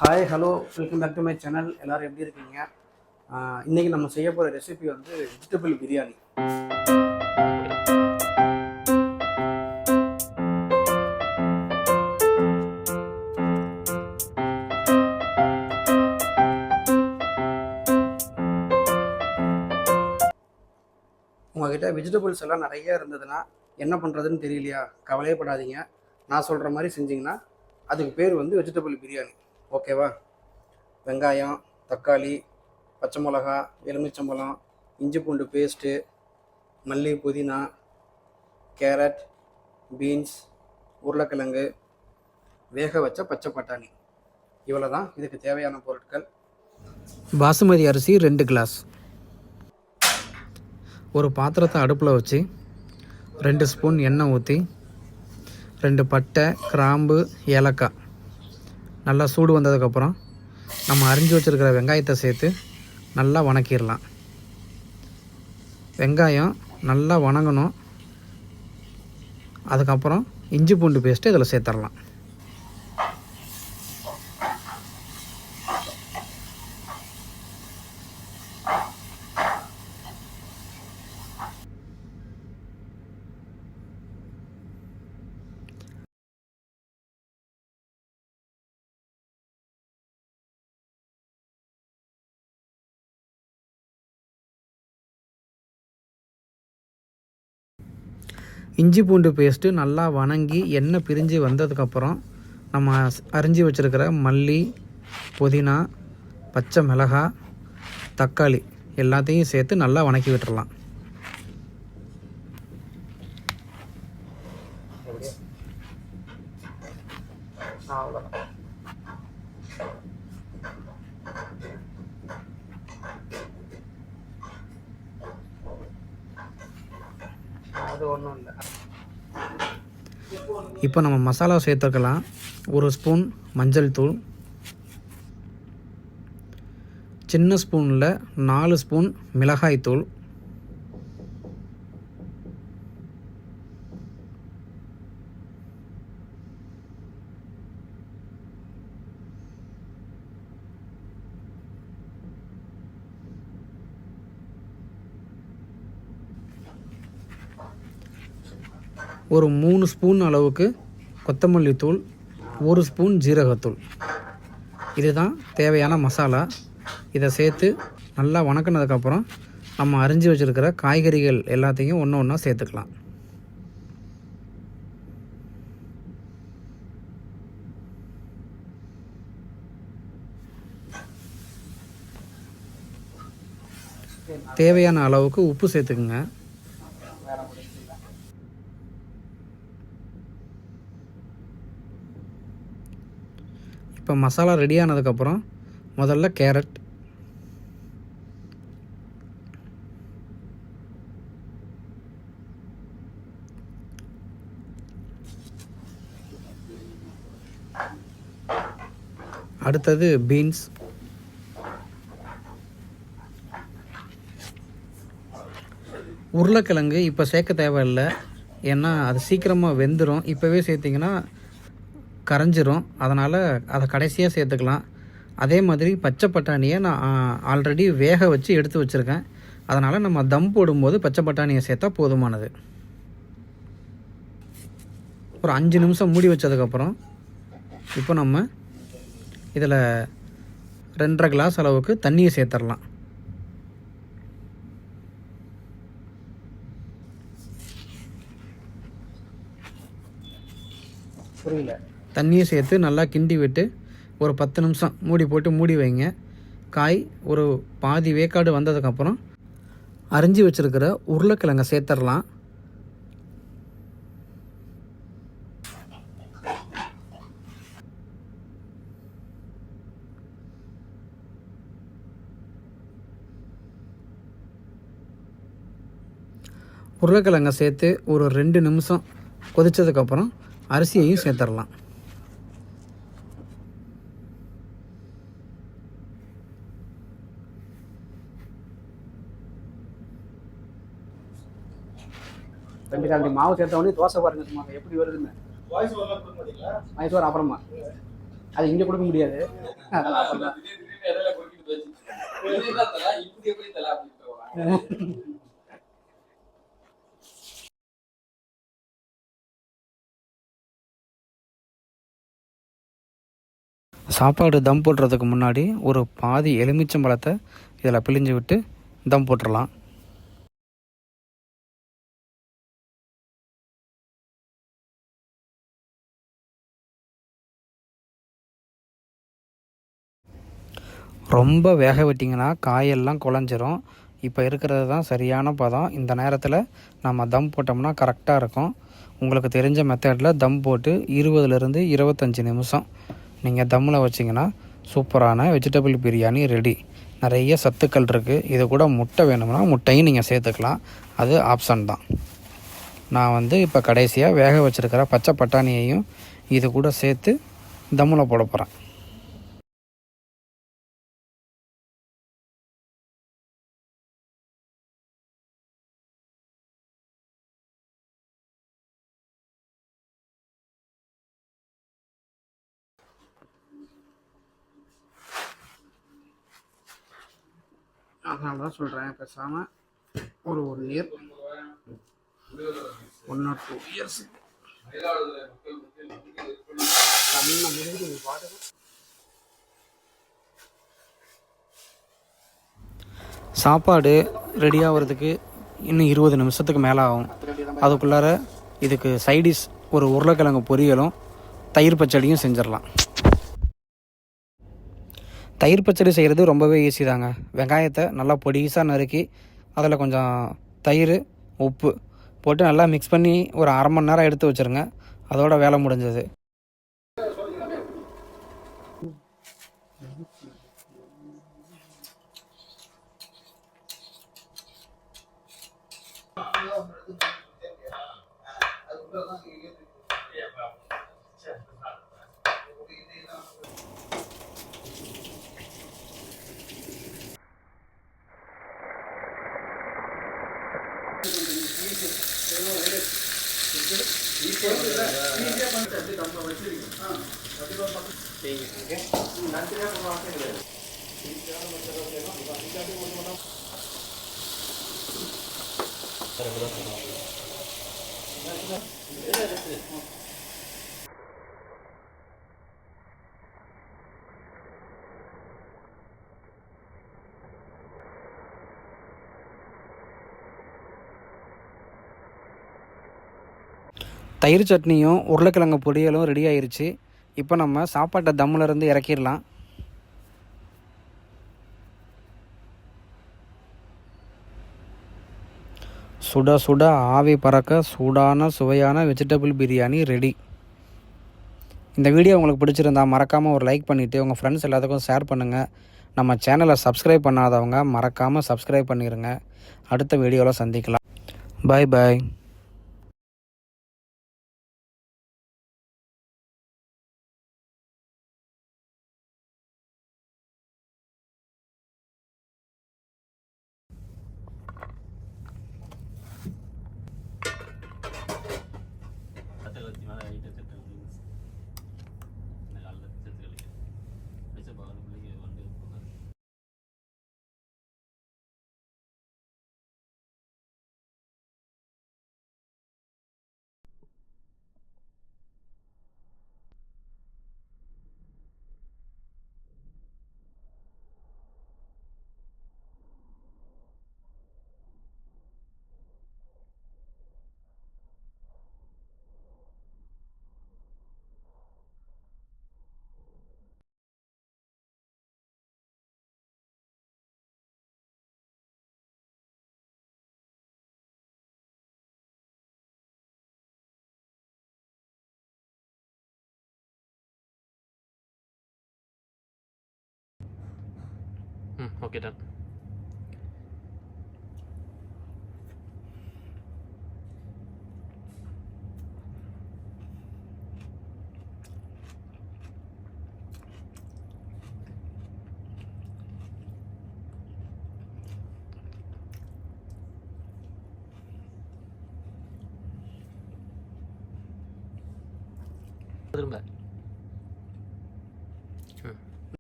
Hi hello welcome back to my channel. எல்லோரும் எப்படி இருக்கீங்க? இன்றைக்கி நம்ம செய்ய போகிற ரெசிபி வந்து வெஜிடபிள் பிரியாணி. உங்கள்கிட்ட வெஜிடபிள்ஸ் எல்லாம் நிறைய இருந்ததுன்னா என்ன பண்ணுறதுன்னு தெரியலையா? கவலையப்படாதீங்க. நான் சொல்கிற மாதிரி செஞ்சிங்கன்னா அதுக்கு பேர் வந்து வெஜிடபிள் பிரியாணி. ஓகேவா? வெங்காயம், தக்காளி, பச்சை மிளகா, எலுமிச்சம்பழம், இஞ்சி பூண்டு பேஸ்ட்டு, மல்லி, புதினா, கேரட், பீன்ஸ், உருளைக்கிழங்கு, வேக வச்ச பச்சை பட்டாணி, இவ்வளோ தான் இதுக்கு தேவையான பொருட்கள். பாசுமதி அரிசி 2 கிளாஸ். ஒரு பாத்திரத்தை அடுப்பில் வச்சு 2 ஸ்பூன் எண்ணெய் ஊற்றி 2 பட்டை, கிராம்பு, ஏலக்காய் நல்லா சூடு வந்ததுக்கப்புறம் நம்ம அரிஞ்சு வச்சுருக்கிற வெங்காயத்தை சேர்த்து நல்லா வணக்கிடலாம். வெங்காயம் நல்லா வணங்கணும். அதுக்கப்புறம் இஞ்சி பூண்டு பேஸ்ட்டு இதில் சேர்த்துடலாம். இஞ்சி பூண்டு பேஸ்ட்டு நல்லா வணங்கி எண்ணெய் பிரிஞ்சு வந்ததுக்கப்புறம் நம்ம அரிஞ்சு வச்சுருக்கிற மல்லி, புதினா, பச்சை மிளகாய், தக்காளி எல்லாத்தையும் சேர்த்து நல்லா வணக்கி விட்டுறலாம். அது ஒன்றும் இல்லை. இப்போ நம்ம மசாலா சேர்த்துக்கலாம். 1 ஸ்பூன் மஞ்சள் தூள், சின்ன ஸ்பூனில் 4 ஸ்பூன் மிளகாய் தூள், ஒரு 3 ஸ்பூன் அளவுக்கு கொத்தமல்லி தூள், 1 ஸ்பூன் ஜீரகத்தூள். இதுதான் தேவையான மசாலா. இதை சேர்த்து நல்லா வணக்கினதுக்கப்புறம் நம்ம அரிஞ்சு வச்சுருக்கிற காய்கறிகள் எல்லாத்தையும் ஒன்று ஒன்றா சேர்த்துக்கலாம். தேவையான அளவுக்கு உப்பு சேர்த்துக்குங்க. இப்போ மசாலா ரெடி ஆனதுக்கப்புறம் முதல்ல கேரட், அடுத்தது பீன்ஸ், உருளைக்கிழங்கு இப்போ சேர்க்க தேவையில்லை, ஏன்னா அது சீக்கிரமாக வெந்துடும். இப்போவே சேர்த்திங்கன்னா கரைஞ்சிரும். அதனால் அதை கடைசியாக சேர்த்துக்கலாம். அதே மாதிரி பச்சை பட்டாணியை நான் ஆல்ரெடி வேக வச்சு எடுத்து வச்சுருக்கேன். அதனால் நம்ம தம் போடும்போது பச்சை பட்டாணியை சேர்த்தா போதுமானது. ஒரு 5 நிமிஷம் மூடி வச்சதுக்கப்புறம் இப்போ நம்ம இதில் 2.5 கிளாஸ் அளவுக்கு தண்ணியை சேர்த்துடலாம். புரியல. தண்ணியை சேர்த்து நல்லா கிண்டி விட்டு ஒரு 10 நிமிஷம் மூடி போட்டு மூடி வைங்க. காய் ஒரு பாதி வேக்காடு வந்ததுக்கப்புறம் அரிஞ்சு வச்சுருக்கிற உருளைக்கிழங்கை சேர்த்துடலாம். உருளைக்கிழங்கை சேர்த்து ஒரு 2 நிமிஷம் கொதித்ததுக்கப்புறம் அரிசியையும் சேர்த்துடலாம். ரெண்டு மாவு சேர்த்த உடனே தோசை பாருங்க சும்மா எப்படி வருதுன்னு. வாய்ஸ் வர அப்புறமா அது இங்கே கொடுக்க முடியாது. அதெல்லாம் சொல்றேன். சாப்பாடு தம் போடுறதுக்கு முன்னாடி ஒரு பாதி எலுமிச்சம்பழத்தை இதில் பிழிஞ்சு விட்டு தம் போட்டுடலாம். ரொம்ப வேக விட்டிங்கன்னா காயெல்லாம் குழஞ்சிரும். இப்போ இருக்கிறது தான் சரியான பதம். இந்த நேரத்தில் நம்ம தம் போட்டோம்னா கரெக்டாக இருக்கும். உங்களுக்கு தெரிஞ்ச மெத்தடில் தம் போட்டு 20லேருந்து 25 நிமிஷம் நீங்கள் தம்மில் வச்சிங்கன்னா சூப்பரான வெஜிடபிள் பிரியாணி ரெடி. நிறைய சத்துக்கள் இருக்குது. இது கூட முட்டை வேணும்னா முட்டையும் நீங்கள் சேர்த்துக்கலாம், அது ஆப்ஷன் தான். நான் இப்போ கடைசியாக வேக வச்சுருக்கிற பச்சை பட்டாணியையும் இது கூட சேர்த்து தம்மில் போட போகிறேன். அதனால தான் சொல்கிறேன், பேசாமல் ஒரு 1 இயர் 1 or 2 இயர்ஸ் சாப்பாடு ரெடி ஆகிறதுக்கு இன்னும் 20 நிமிஷத்துக்கு மேலே ஆகும். அதுக்குள்ளார இதுக்கு சைடிஷ் ஒரு உருளைக்கிழங்கு பொரியலும் தயிர் பச்சடியும் செஞ்சிடலாம். தயிர் பச்சடி செய்கிறது ரொம்பவே ஈஸி தாங்க. வெங்காயத்தை நல்லா பொடிசாக நறுக்கி அதில் கொஞ்சம் தயிர், உப்பு போட்டு நல்லா மிக்ஸ் பண்ணி ஒரு 1/2 மணி நேரம் எடுத்து வச்சுருங்க. அதோட வேலை முடிஞ்சது. தயிர் சட்னியும் உருளைக்கிழங்கு பொரியலும் ரெடி ஆயிடுச்சு. இப்போ நம்ம சாப்பாட்டை தம்மிலேருந்து இறக்கிடலாம். சுட சுட ஆவி பறக்க சூடான சுவையான வெஜிடபிள் பிரியாணி ரெடி. இந்த வீடியோ உங்களுக்கு பிடிச்சிருந்தா மறக்காமல் ஒரு லைக் பண்ணிவிட்டு உங்கள் ஃப்ரெண்ட்ஸ் எல்லாத்துக்கும் ஷேர் பண்ணுங்கள். நம்ம சேனலை சப்ஸ்கிரைப் பண்ணாதவங்க மறக்காமல் சப்ஸ்கிரைப் பண்ணிடுங்க. அடுத்த வீடியோவில் சந்திக்கலாம். பாய் பாய். Okay, done. திரும்ப